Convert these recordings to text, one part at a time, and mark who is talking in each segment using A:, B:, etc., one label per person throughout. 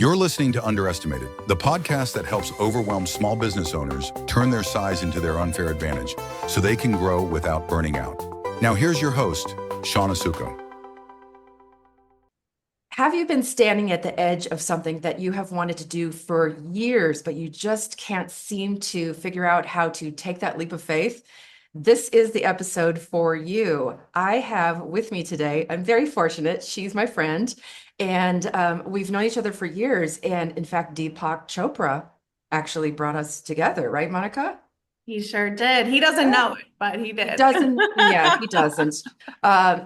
A: You're listening to Underestimated, the podcast that helps overwhelmed small business owners turn their size into their unfair advantage so they can grow without burning out. Now here's your host, Shawna.
B: Have you been standing at the edge of something that you have wanted to do for years, but you just can't seem to figure out how to take that leap of faith? This is the episode for you. I have with me today, I'm very fortunate, she's my friend, and we've known each other for years. And in fact, Deepak Chopra actually brought us together, right, Monica?
C: He sure did. He doesn't know it, but he did.
B: He doesn't.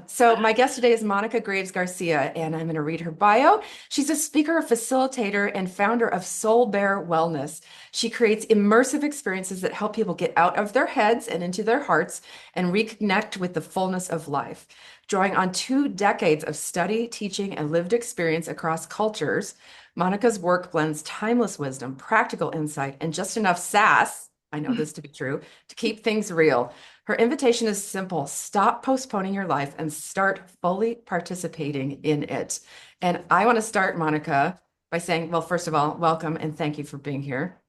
B: So my guest today is Monica Graves Garcia, and I'm going to read her bio. She's a speaker, a facilitator, and founder of Soulbare Wellness. She creates immersive experiences that help people get out of their heads and into their hearts and reconnect with the fullness of life. Drawing on 2 decades of study, teaching, and lived experience across cultures, Monica's work blends timeless wisdom, practical insight, and just enough sass, I know this to be true, to keep things real. Her invitation is simple. Stop postponing your life and start fully participating in it. And I want to start, Monica, by saying, well, first of all, welcome and thank you for being here.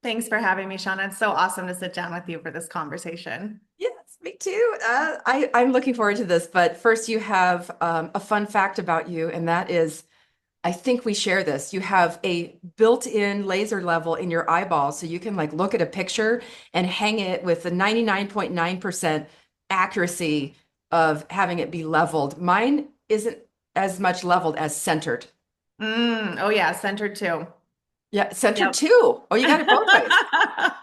C: Thanks for having me, Shawna. It's so awesome to sit down with you for this conversation.
B: Yes, me too. I'm looking forward to this. But first, you have a fun fact about you, and that is, I think we share this. You have a built-in laser level in your eyeball, so you can like look at a picture and hang it with the 99.9% accuracy of having it be leveled. Mine isn't as much leveled as centered.
C: Oh yeah, centered too.
B: Yeah, centered too. Oh, you got it both ways.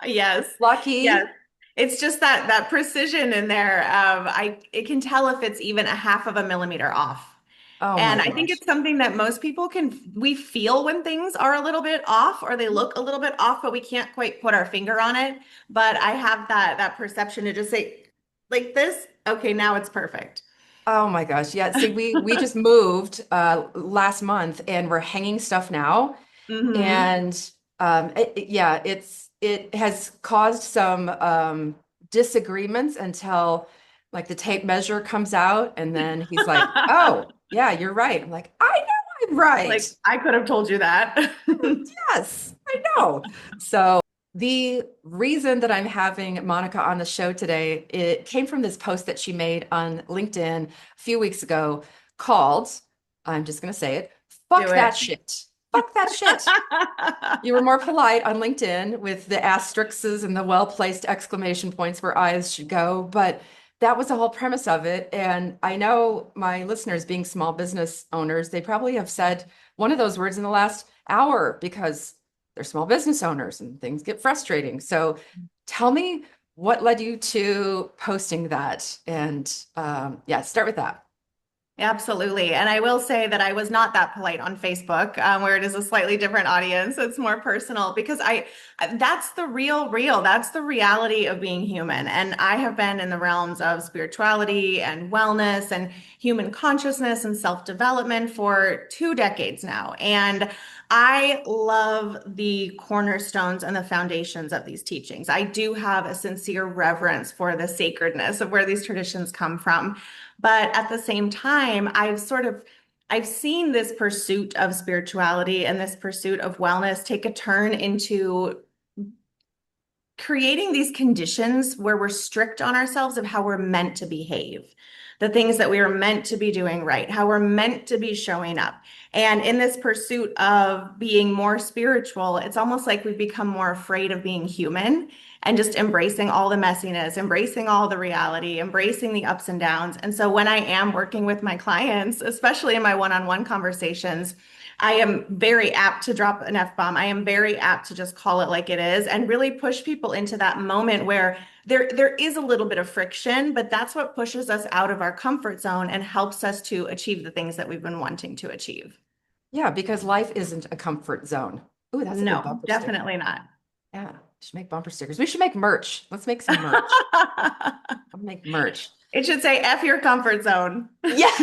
C: Yes.
B: Lucky.
C: Yes. It's just that precision in there. It can tell if it's even a half of a millimeter off.
B: Oh
C: and I think it's something that most people we feel when things are a little bit off or they look a little bit off, but we can't quite put our finger on it. But I have that perception to just say like this, okay, now it's perfect.
B: Oh my gosh. Yeah. See, we just moved last month and we're hanging stuff now.
C: Mm-hmm.
B: And it has caused some disagreements until like the tape measure comes out and then he's like, oh, yeah, you're right. I'm like, I know I'm right.
C: Like, I could have told you that.
B: Yes, I know. So the reason that I'm having Monica on the show today, it came from this post that she made on LinkedIn a few weeks ago called, I'm just going to say it, fuck that shit. Fuck that shit. You were more polite on LinkedIn with the asterisks and the well-placed exclamation points where eyes should go, but that was the whole premise of it. And I know my listeners, being small business owners, they probably have said one of those words in the last hour because they're small business owners and things get frustrating. So tell me what led you to posting that. And start with that.
C: Absolutely. And I will say that I was not that polite on Facebook, where it is a slightly different audience. It's more personal because that's the real. That's the reality of being human. And I have been in the realms of spirituality and wellness and human consciousness and self-development for 2 decades now. And I love the cornerstones and the foundations of these teachings. I do have a sincere reverence for the sacredness of where these traditions come from. But at the same time, I've seen this pursuit of spirituality and this pursuit of wellness take a turn into creating these conditions where we're strict on ourselves of how we're meant to behave, the things that we are meant to be doing right, how we're meant to be showing up. And in this pursuit of being more spiritual, it's almost like we've become more afraid of being human and just embracing all the messiness, embracing all the reality, embracing the ups and downs. And so when I am working with my clients, especially in my one-on-one conversations, I am very apt to drop an F-bomb. I am very apt to just call it like it is and really push people into that moment where there is a little bit of friction, but that's what pushes us out of our comfort zone and helps us to achieve the things that we've been wanting to achieve.
B: Yeah, because life isn't a comfort zone. Ooh, that's a good bumper sticker.
C: Definitely not.
B: Yeah, we should make bumper stickers. We should make merch. Let's make some merch. I'll make merch.
C: It should say F your comfort zone.
B: Yeah.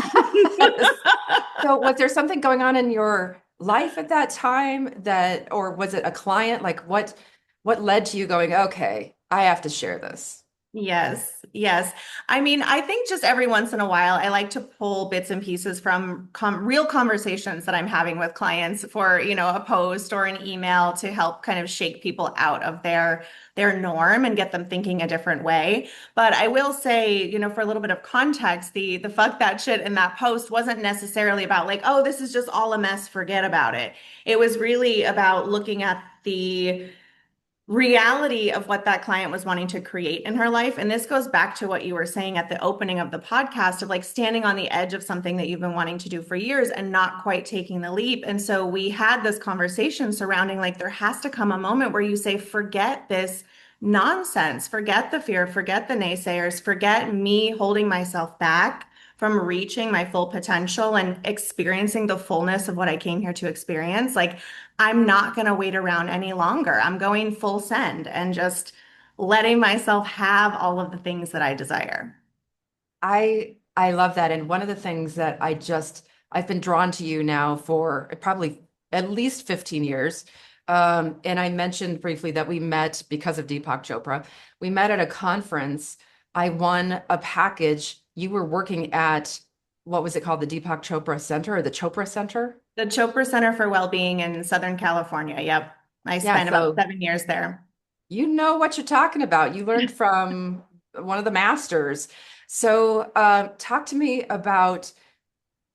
B: So was there something going on in your life at that time or was it a client? Like what led to you going, okay, I have to share this?
C: Yes, yes. I mean, I think just every once in a while, I like to pull bits and pieces from real conversations that I'm having with clients for, a post or an email to help kind of shake people out of their norm and get them thinking a different way. But I will say, for a little bit of context, the fuck that shit in that post wasn't necessarily about like, oh, this is just all a mess, forget about it. It was really about looking at the reality of what that client was wanting to create in her life. And this goes back to what you were saying at the opening of the podcast of like standing on the edge of something that you've been wanting to do for years and not quite taking the leap. And so we had this conversation surrounding like there has to come a moment where you say, forget this nonsense, forget the fear, forget the naysayers, forget me holding myself back from reaching my full potential and experiencing the fullness of what I came here to experience. Like, I'm not going to wait around any longer. I'm going full send and just letting myself have all of the things that I desire.
B: I love that. And one of the things that I've been drawn to you now for probably at least 15 years. And I mentioned briefly that we met because of Deepak Chopra. We met at a conference. I won a package. You were working at, what was it called? The Deepak Chopra Center or the Chopra Center?
C: The Chopra Center for Wellbeing in Southern California. Yep. I
B: Yeah.
C: spent about
B: So
C: 7 years there.
B: you know what you're talking about. You learned from one of the masters. So talk to me about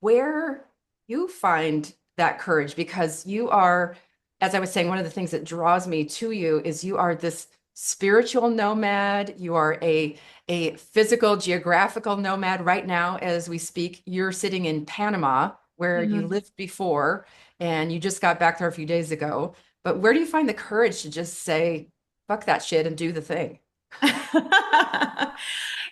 B: where you find that courage, because you are, as I was saying, one of the things that draws me to you is you are this spiritual nomad. You are a physical, geographical nomad. Right now, as we speak, you're sitting in Panama, where you
C: Mhm.
B: lived before, and you just got back there a few days ago. But where do you find the courage to just say, fuck that shit and do the thing?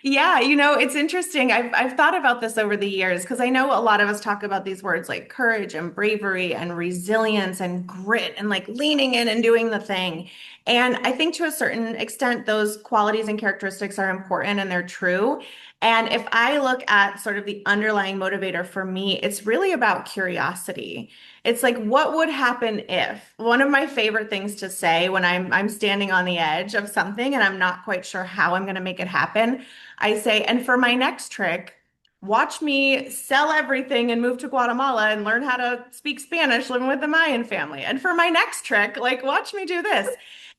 C: Yeah, it's interesting. I've thought about this over the years because I know a lot of us talk about these words like courage and bravery and resilience and grit and like leaning in and doing the thing. And I think to a certain extent, those qualities and characteristics are important and they're true. And if I look at sort of the underlying motivator for me, it's really about curiosity. It's like, what would happen if one of my favorite things to say when I'm standing on the edge of something and I'm not quite sure how I'm going to make it happen, I say, and for my next trick, watch me sell everything and move to Guatemala and learn how to speak Spanish living with the Mayan family. And for my next trick, like, watch me do this.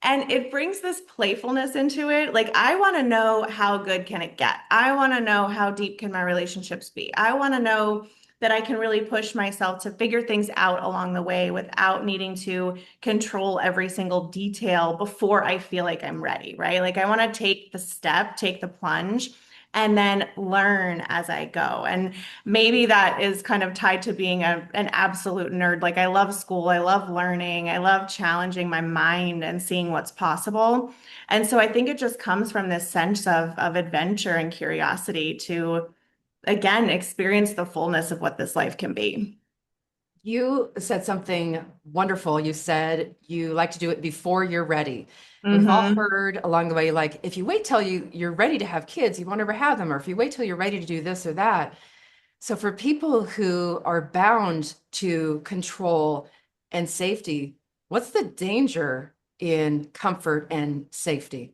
C: And it brings this playfulness into it. Like, I want to know how good can it get? I want to know how deep can my relationships be? I want to know that I can really push myself to figure things out along the way without needing to control every single detail before I feel like I'm ready, right? Like I want to take the step, take the plunge, and then learn as I go. And maybe that is kind of tied to being an absolute nerd. Like I love school, I love learning, I love challenging my mind and seeing what's possible. And so I think it just comes from this sense of adventure and curiosity to again, experience the fullness of what this life can be.
B: You said something wonderful. You said you like to do it before you're ready. We've all
C: Hmm.
B: heard along the way, like if you wait till you're ready to have kids, you won't ever have them, or if you wait till you're ready to do this or that. So for people who are bound to control and safety, what's the danger in comfort and safety?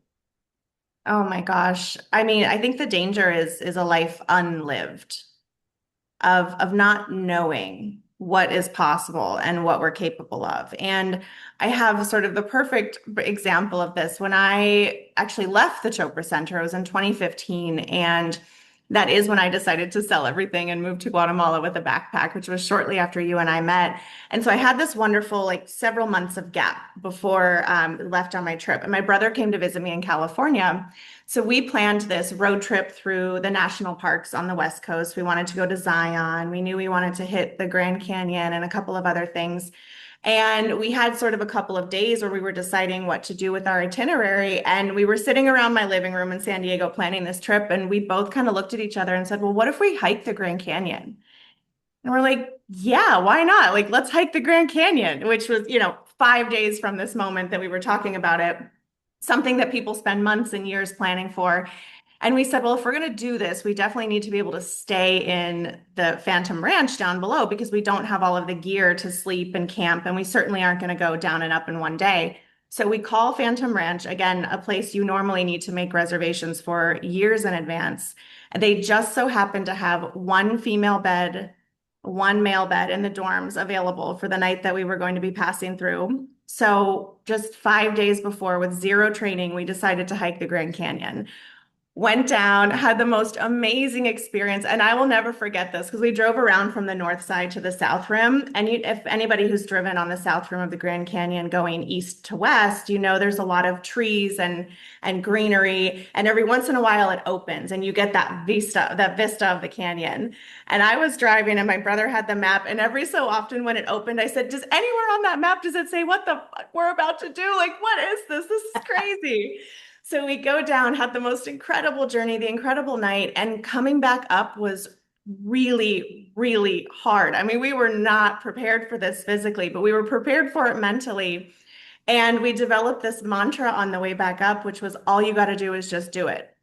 C: Oh my gosh. I mean, I think the danger is a life unlived of not knowing what is possible and what we're capable of. And I have sort of the perfect example of this. When I actually left the Chopra Center, it was in 2015, and that is when I decided to sell everything and move to Guatemala with a backpack, which was shortly after you and I met. And so I had this wonderful, like several months of gap before left on my trip. And my brother came to visit me in California. So we planned this road trip through the national parks on the West Coast. We wanted to go to Zion. We knew we wanted to hit the Grand Canyon and a couple of other things. And we had sort of a couple of days where we were deciding what to do with our itinerary. And we were sitting around my living room in San Diego planning this trip. And we both kind of looked at each other and said, well, what if we hike the Grand Canyon? And we're like, yeah, why not? Like, let's hike the Grand Canyon, which was, 5 days from this moment that we were talking about it, something that people spend months and years planning for. And we said, well, if we're going to do this, we definitely need to be able to stay in the Phantom Ranch down below because we don't have all of the gear to sleep and camp. And we certainly aren't going to go down and up in one day. So we call Phantom Ranch, again, a place you normally need to make reservations for years in advance. They just so happen to have one female bed, one male bed in the dorms available for the night that we were going to be passing through. So just 5 days before, with zero training, we decided to hike the Grand Canyon. Went down, had the most amazing experience. And I will never forget this because we drove around from the north side to the south rim. And if anybody who's driven on the south rim of the Grand Canyon going east to west, you know there's a lot of trees and greenery. And every once in a while it opens and you get that vista of the canyon. And I was driving and my brother had the map. And every so often when it opened, I said, does anywhere on that map, does it say what the fuck we're about to do? Like, what is this? This is crazy. So we go down, had the most incredible journey, the incredible night, and coming back up was really, really hard. I mean, we were not prepared for this physically, but we were prepared for it mentally. And we developed this mantra on the way back up, which was all you got to do is just do it.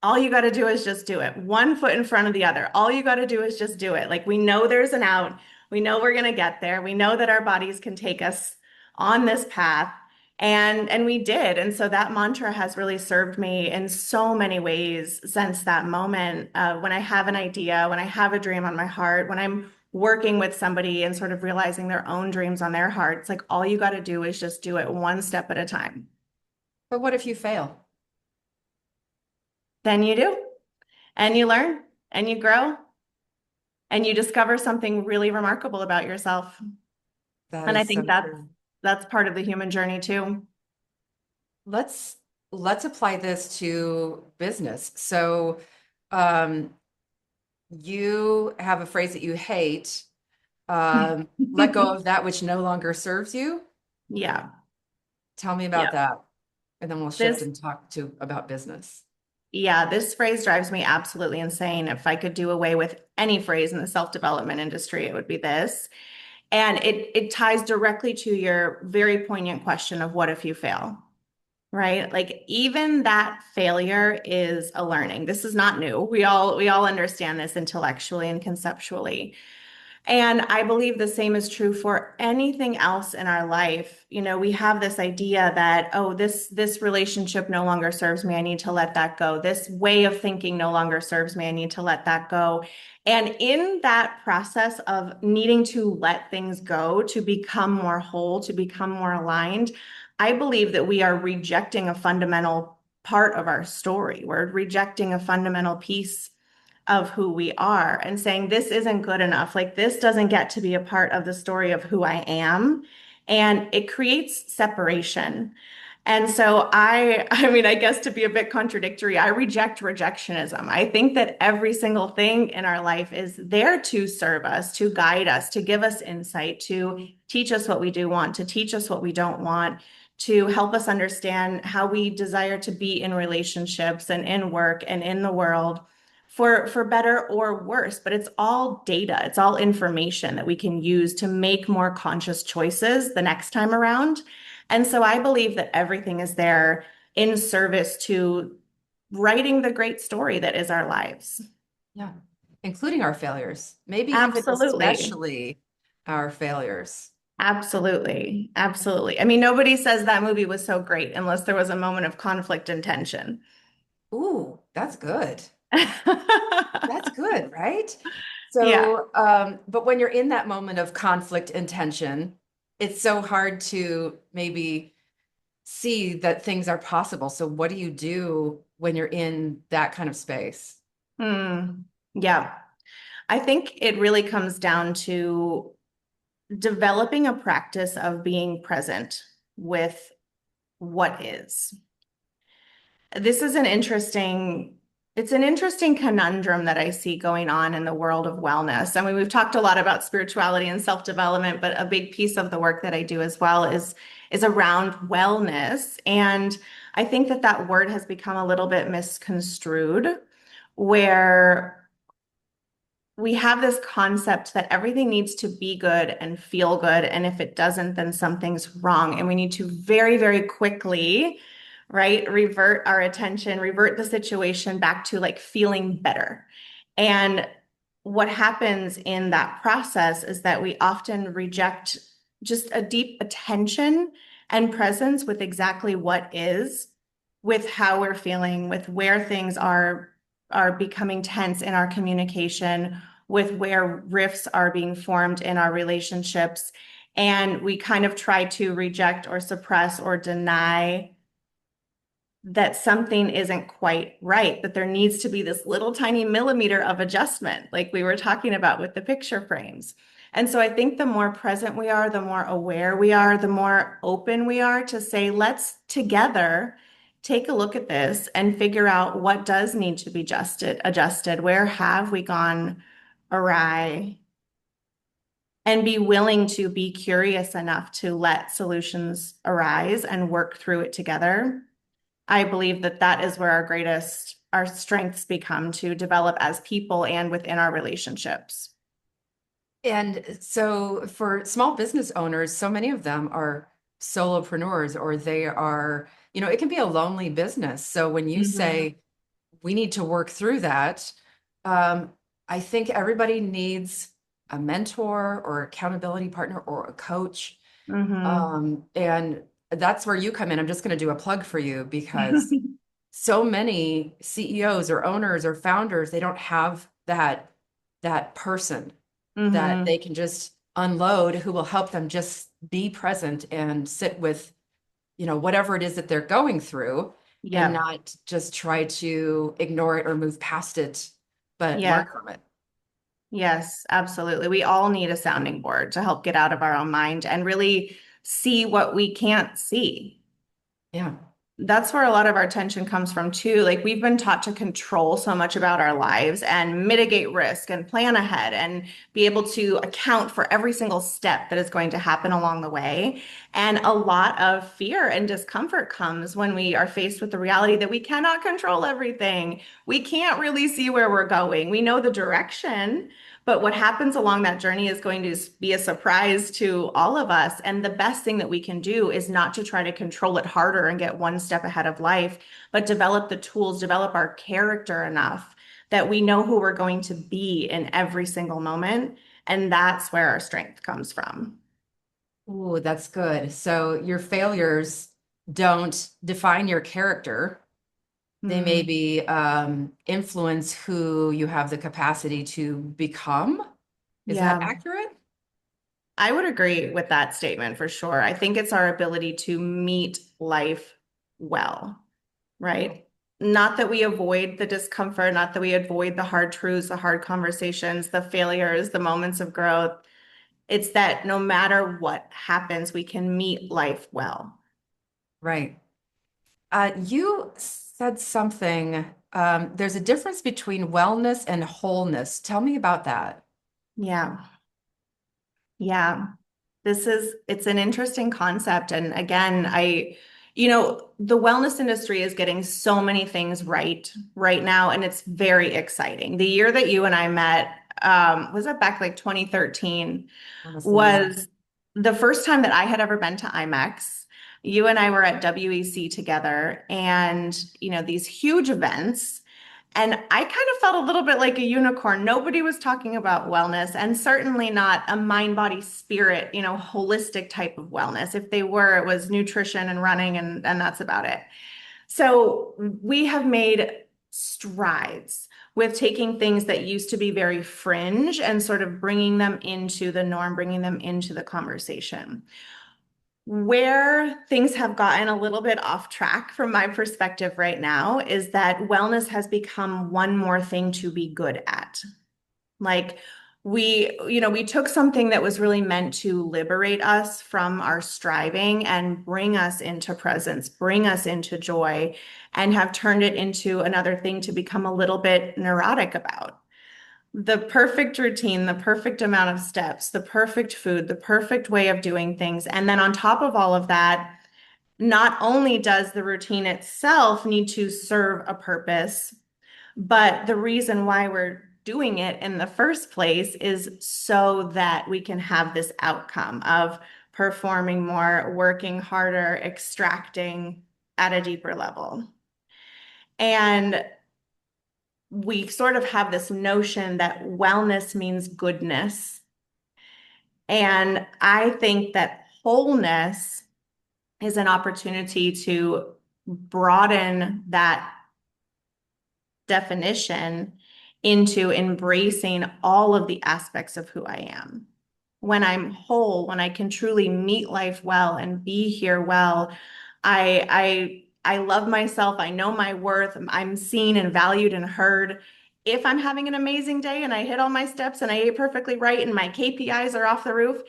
C: All you got to do is just do it. One foot in front of the other. All you got to do is just do it. Like we know there's an out. We know we're going to get there. We know that our bodies can take us on this path. And we did. And so that mantra has really served me in so many ways since that moment. When I have an idea, when I have a dream on my heart, when I'm working with somebody and sort of realizing their own dreams on their heart, it's like all you got to do is just do it one step at a time.
B: But what if you fail?
C: Then you do, and you learn, and you grow, and you discover something really remarkable about yourself.
B: That
C: And I
B: is so
C: think that's
B: true.
C: that's part of the human journey too.
B: Let's apply this to business. So, um, you have a phrase that you hate, let go of that which no longer serves you.
C: Yeah.
B: Tell me about
C: Yeah.
B: that, and then we'll shift
C: This
B: and talk about business.
C: Yeah, this phrase drives me absolutely insane. If I could do away with any phrase in the self-development industry, it would be this. And it ties directly to your very poignant question of what if you fail, right? Like even that failure is a learning. This is not new. We all understand this intellectually and conceptually. And I believe the same is true for anything else in our life. You know, we have this idea that, oh, this relationship no longer serves me. I need to let that go. This way of thinking no longer serves me. I need to let that go. And in that process of needing to let things go, to become more whole, to become more aligned, I believe that we are rejecting a fundamental part of our story. We're rejecting a fundamental piece of who we are and saying this isn't good enough. Like this doesn't get to be a part of the story of who I am. And it creates separation. And so I mean, I guess to be a bit contradictory, I reject rejectionism. I think that every single thing in our life is there to serve us, to guide us, to give us insight, to teach us what we do want, to teach us what we don't want, to help us understand how we desire to be in relationships and in work and in the world for better or worse. But it's all data, it's all information that we can use to make more conscious choices the next time around. And so I believe that everything is there in service to writing the great story that is our lives.
B: Yeah, including our failures, maybe even
C: Absolutely.
B: especially our failures.
C: Absolutely. Absolutely. I mean, nobody says that movie was so great unless there was a moment of conflict and tension.
B: Ooh, that's good. That's good, right?
C: Yeah.
B: So, but when you're in that moment of conflict and tension, it's so hard to maybe see that things are possible. So, what do you do when you're in that kind of space?
C: Yeah. I think it really comes down to developing a practice of being present with what is. This is it's an interesting conundrum that I see going on in the world of wellness. I mean, we've talked a lot about spirituality and self-development, but a big piece of the work that I do as well is around wellness. And I think that that word has become a little bit misconstrued, where we have this concept that everything needs to be good and feel good. And if it doesn't, then something's wrong. And we need to very, very quickly, right, revert our attention, revert the situation back to like feeling better. And what happens in that process is that we often reject just a deep attention and presence with exactly what is, with how we're feeling, with where things are becoming tense in our communication, with where rifts are being formed in our relationships. And we kind of try to reject or suppress or deny that something isn't quite right, that there needs to be this little tiny millimeter of adjustment, like we were talking about with the picture frames. And so I think the more present we are, the more aware we are, the more open we are to say, let's together take a look at this and figure out what does need to be adjusted, where have we gone awry, and be willing to be curious enough to let solutions arise and work through it together. I believe that that is where our strengths become to develop as people and within our relationships.
B: And so for small business owners, so many of them are solopreneurs or they are, it can be a lonely business. So when you say we need to work through that, um, I think everybody needs a mentor or accountability partner or a coach.
C: Mm-hmm.
B: And that's where you come in. I'm just going to do a plug for you because so many CEOs or owners or founders, they don't have that person that
C: Mm-hmm.
B: they can just unload who will help them just be present and sit with, whatever it is that they're going through and
C: Yep.
B: not just try to ignore it or move past it, but
C: Yeah.
B: learn from it.
C: Yes, absolutely. We all need a sounding board to help get out of our own mind and really see what we can't see.
B: Yeah.
C: That's where a lot of our tension comes from too. Like we've been taught to control so much about our lives and mitigate risk and plan ahead and be able to account for every single step that is going to happen along the way. And a lot of fear and discomfort comes when we are faced with the reality that we cannot control everything. We can't really see where we're going. We know the direction, but what happens along that journey is going to be a surprise to all of us. And the best thing that we can do is not to try to control it harder and get one step ahead of life, but develop the tools, develop our character enough that we know who we're going to be in every single moment. And that's where our strength comes from.
B: Ooh, that's good. So your failures don't define your character. They
C: Hmm.
B: maybe influence who you have the capacity to become. Is that
C: Yeah,
B: accurate?
C: I would agree with that statement for sure. I think it's our ability to meet life well, right? Not that we avoid the discomfort, not that we avoid the hard truths, the hard conversations, the failures, the moments of growth. It's that no matter what happens, we can meet life well.
B: Right. You said something. There's a difference between wellness and wholeness. Tell me about that.
C: Yeah. Yeah. It's an interesting concept. And again, the wellness industry is getting so many things right now, and it's very exciting. The year that you and I met, was it back like 2013,
B: Honestly, yeah.
C: was the first time that I had ever been to IMEX. You and I were at WEC together and, these huge events. And I kind of felt a little bit like a unicorn. Nobody was talking about wellness, and certainly not a mind, body, spirit, holistic type of wellness. If they were, it was nutrition and running, and that's about it. So we have made strides with taking things that used to be very fringe and sort of bringing them into the norm, bringing them into the conversation. Where things have gotten a little bit off track from my perspective right now is that wellness has become one more thing to be good at. Like we took something that was really meant to liberate us from our striving and bring us into presence, bring us into joy, and have turned it into another thing to become a little bit neurotic about. The perfect routine, the perfect amount of steps, the perfect food, the perfect way of doing things. And then on top of all of that, not only does the routine itself need to serve a purpose, but the reason why we're doing it in the first place is so that we can have this outcome of performing more, working harder, extracting at a deeper level. And we sort of have this notion that wellness means goodness. And I think that wholeness is an opportunity to broaden that definition into embracing all of the aspects of who I am. When I'm whole, when I can truly meet life well and be here well, I love myself. I know my worth. I'm seen and valued and heard. If I'm having an amazing day and I hit all my steps and I ate perfectly right and my KPIs are off the roof,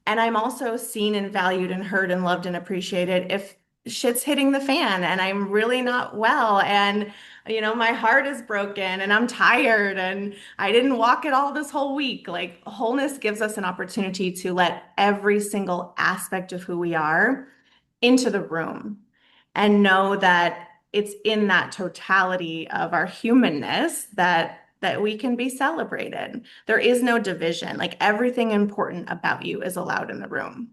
C: and I'm also seen and valued and heard and loved and appreciated if shit's hitting the fan and I'm really not well and my heart is broken and I'm tired and I didn't walk it all this whole week. Like wholeness gives us an opportunity to let every single aspect of who we are into the room and know that it's in that totality of our humanness that we can be celebrated. There is no division. Like everything important about you is allowed in the room.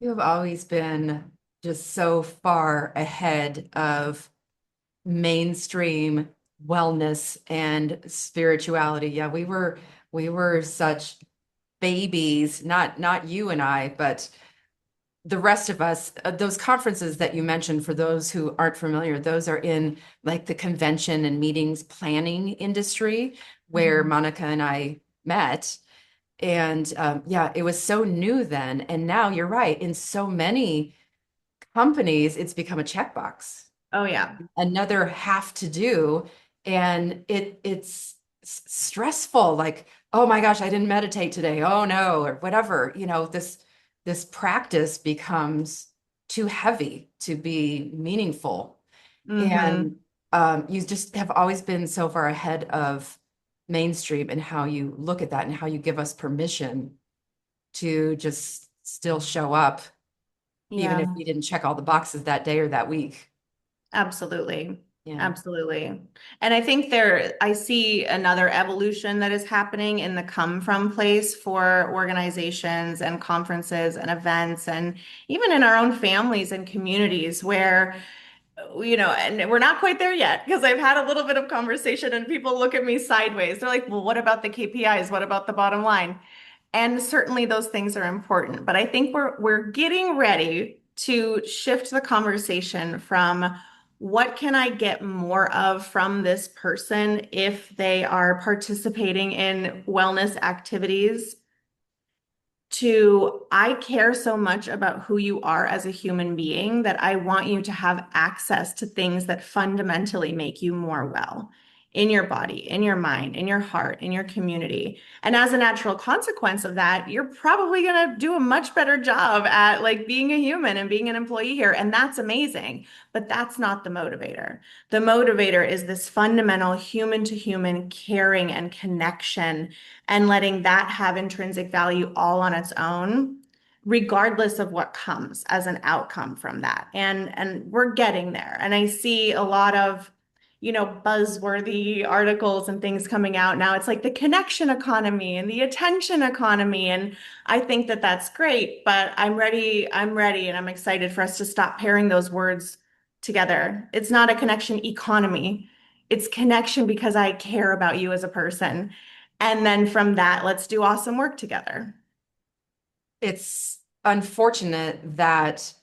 B: You have always been just so far ahead of mainstream wellness and spirituality. Yeah, we were such babies, not you and I, but the rest of us. Those conferences that you mentioned, for those who aren't familiar, those are in like the convention and meetings planning industry where Monica and I met. And yeah, it was so new then. And now you're right. In so many companies, it's become a checkbox,
C: Oh yeah.
B: another have to do. And it's stressful. Like, oh my gosh, I didn't meditate today. Oh no, or whatever. This practice becomes too heavy to be meaningful.
C: Mm-hmm.
B: And you just have always been so far ahead of mainstream and how you look at that and how you give us permission to just still show up, even if
C: Yeah.
B: we didn't check all the boxes that day or that week.
C: Absolutely.
B: Yeah.
C: Absolutely. And I think I see another evolution that is happening in the come from place for organizations and conferences and events, and even in our own families and communities where, and we're not quite there yet because I've had a little bit of conversation and people look at me sideways. They're like, well, what about the KPIs? What about the bottom line? And certainly those things are important, but I think we're getting ready to shift the conversation from what can I get more of from this person if they are participating in wellness activities to I care so much about who you are as a human being that I want you to have access to things that fundamentally make you more well in your body, in your mind, in your heart, in your community. And as a natural consequence of that, you're probably going to do a much better job at like being a human and being an employee here. And that's amazing. But that's not the motivator. The motivator is this fundamental human to human caring and connection and letting that have intrinsic value all on its own, regardless of what comes as an outcome from that. And we're getting there. And I see a lot of buzzworthy articles and things coming out now. It's like the connection economy and the attention economy. And I think that that's great, but I'm ready, and I'm excited for us to stop pairing those words together. It's not a connection economy. It's connection because I care about you as a person. And then from that, let's do awesome work together.
B: It's unfortunate that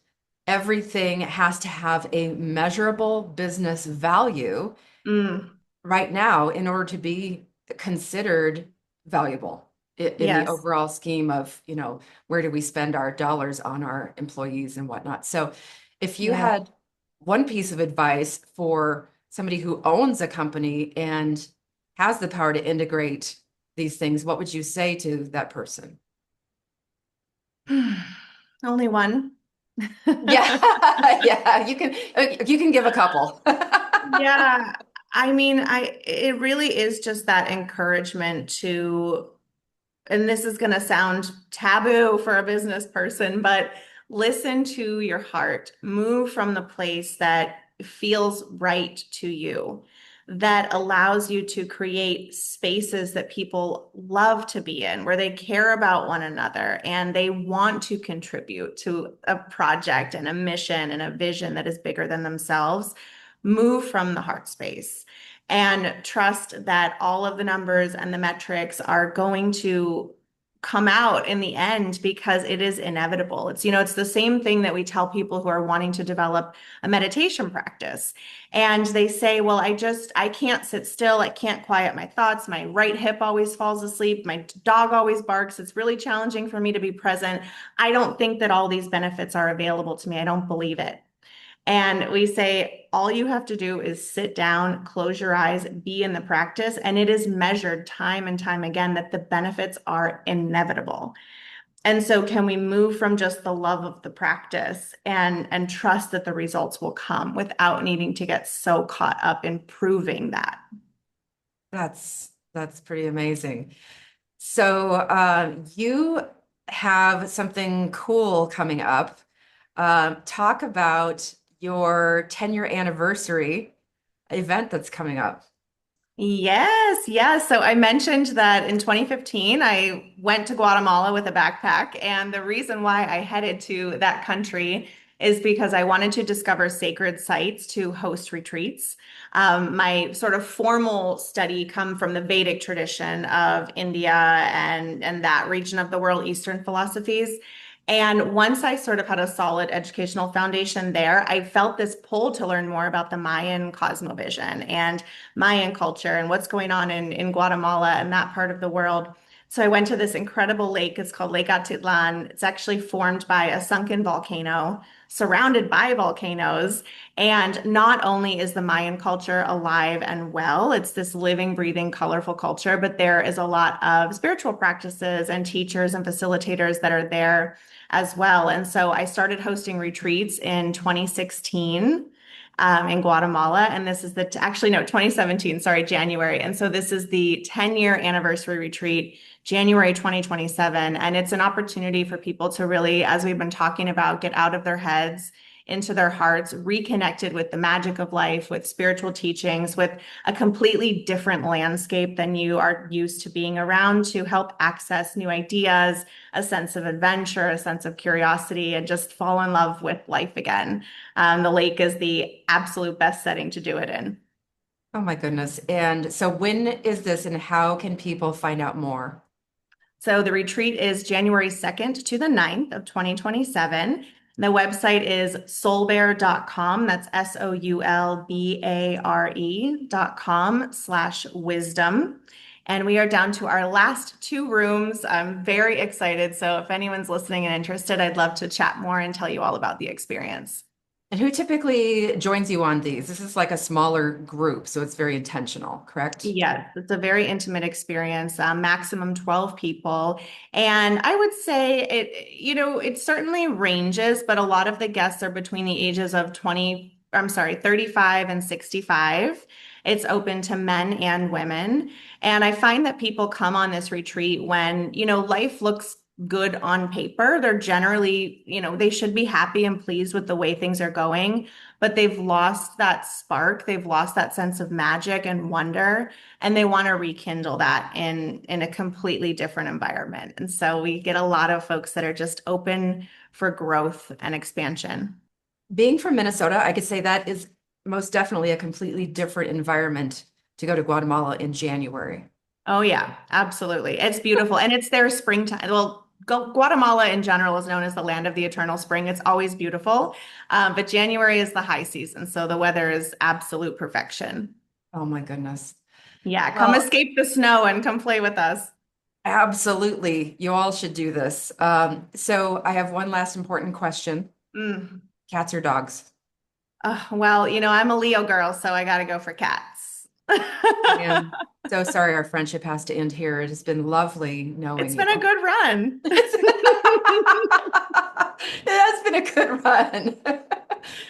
B: everything has to have a measurable business value
C: Mm,
B: right now in order to be considered valuable in the
C: yes.
B: overall scheme of, where do we spend our dollars on our employees and whatnot. So if you
C: Yeah.
B: had one piece of advice for somebody who owns a company and has the power to integrate these things, what would you say to that person?
C: Only one.
B: Yeah, yeah, you can give a couple.
C: Yeah. I mean, it really is just that encouragement to, and this is going to sound taboo for a business person, but listen to your heart. Move from the place that feels right to you, that allows you to create spaces that people love to be in, where they care about one another and they want to contribute to a project and a mission and a vision that is bigger than themselves. Move from the heart space and trust that all of the numbers and the metrics are going to come out in the end because it is inevitable. It's, it's the same thing that we tell people who are wanting to develop a meditation practice. And they say, well, I can't sit still. I can't quiet my thoughts. My right hip always falls asleep. My dog always barks. It's really challenging for me to be present. I don't think that all these benefits are available to me. I don't believe it. And we say, all you have to do is sit down, close your eyes, be in the practice. And it is measured time and time again that the benefits are inevitable. And so can we move from just the love of the practice and trust that the results will come without needing to get so caught up in proving that?
B: That's pretty amazing. So you have something cool coming up. Talk about your 10-year anniversary event that's coming up.
C: Yes, yes. So I mentioned that in 2015, I went to Guatemala with a backpack. And the reason why I headed to that country is because I wanted to discover sacred sites to host retreats. My sort of formal study come from the Vedic tradition of India and that region of the world, Eastern philosophies. And once I sort of had a solid educational foundation there, I felt this pull to learn more about the Mayan cosmovision and Mayan culture and what's going on in Guatemala and that part of the world. So I went to this incredible lake. It's called Lake Atitlan. It's actually formed by a sunken volcano surrounded by volcanoes. And not only is the Mayan culture alive and well, it's this living, breathing, colorful culture, but there is a lot of spiritual practices and teachers and facilitators that are there as well. And so I started hosting retreats in 2016 in Guatemala. And this is actually, no, 2017, sorry, January. And so this is the 10-year anniversary retreat, January 2027. And it's an opportunity for people to really, as we've been talking about, get out of their heads into their hearts, reconnected with the magic of life, with spiritual teachings, with a completely different landscape than you are used to being around, to help access new ideas, a sense of adventure, a sense of curiosity, and just fall in love with life again. The lake is the absolute best setting to do it in.
B: Oh my goodness. And so when is this and how can people find out more?
C: So the retreat is January 2nd to the 9th of 2027. The website is soulbare.com. That's soulbare.com/wisdom. And we are down to our last 2 rooms. I'm very excited. So if anyone's listening and interested, I'd love to chat more and tell you all about the experience.
B: And who typically joins you on these? This is like a smaller group, so it's very intentional, correct?
C: Yes, it's a very intimate experience, maximum 12 people. And I would say it certainly ranges, but a lot of the guests are between the ages of 35 and 65. It's open to men and women. And I find that people come on this retreat when, life looks good on paper. They're generally, they should be happy and pleased with the way things are going, but they've lost that spark. They've lost that sense of magic and wonder, and they want to rekindle that in a completely different environment. And so we get a lot of folks that are just open for growth and expansion.
B: Being from Minnesota, I could say that is most definitely a completely different environment to go to Guatemala in January.
C: Oh yeah, absolutely. It's beautiful. And it's their springtime. Well, Guatemala in general is known as the land of the eternal spring. It's always beautiful. But January is the high season. So the weather is absolute perfection.
B: Oh my goodness.
C: Yeah, come
B: Well,
C: escape the snow and come play with us.
B: absolutely. You all should do this. So I have one last important question.
C: Mm.
B: Cats or dogs?
C: Well, I'm a Leo girl, so I got to go for cats.
B: I am so sorry our friendship has to end here. It has been lovely knowing
C: It's
B: you.
C: been a good run.
B: It has been a good run.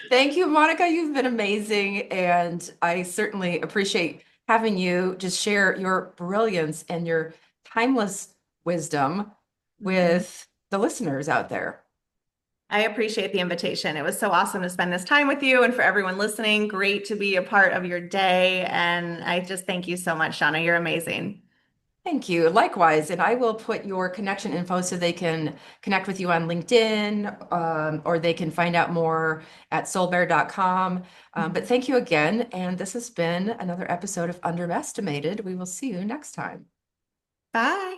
B: Thank you, Monica. You've been amazing. And I certainly appreciate having you just share your brilliance and your timeless wisdom with the listeners out there.
C: I appreciate the invitation. It was so awesome to spend this time with you, and for everyone listening, great to be a part of your day. And I just thank you so much, Shawna. You're amazing.
B: Thank you. Likewise. And I will put your connection info so they can connect with you on LinkedIn, or they can find out more at soulbare.com. But thank you again. And this has been another episode of Underestimated. We will see you next time.
C: Bye.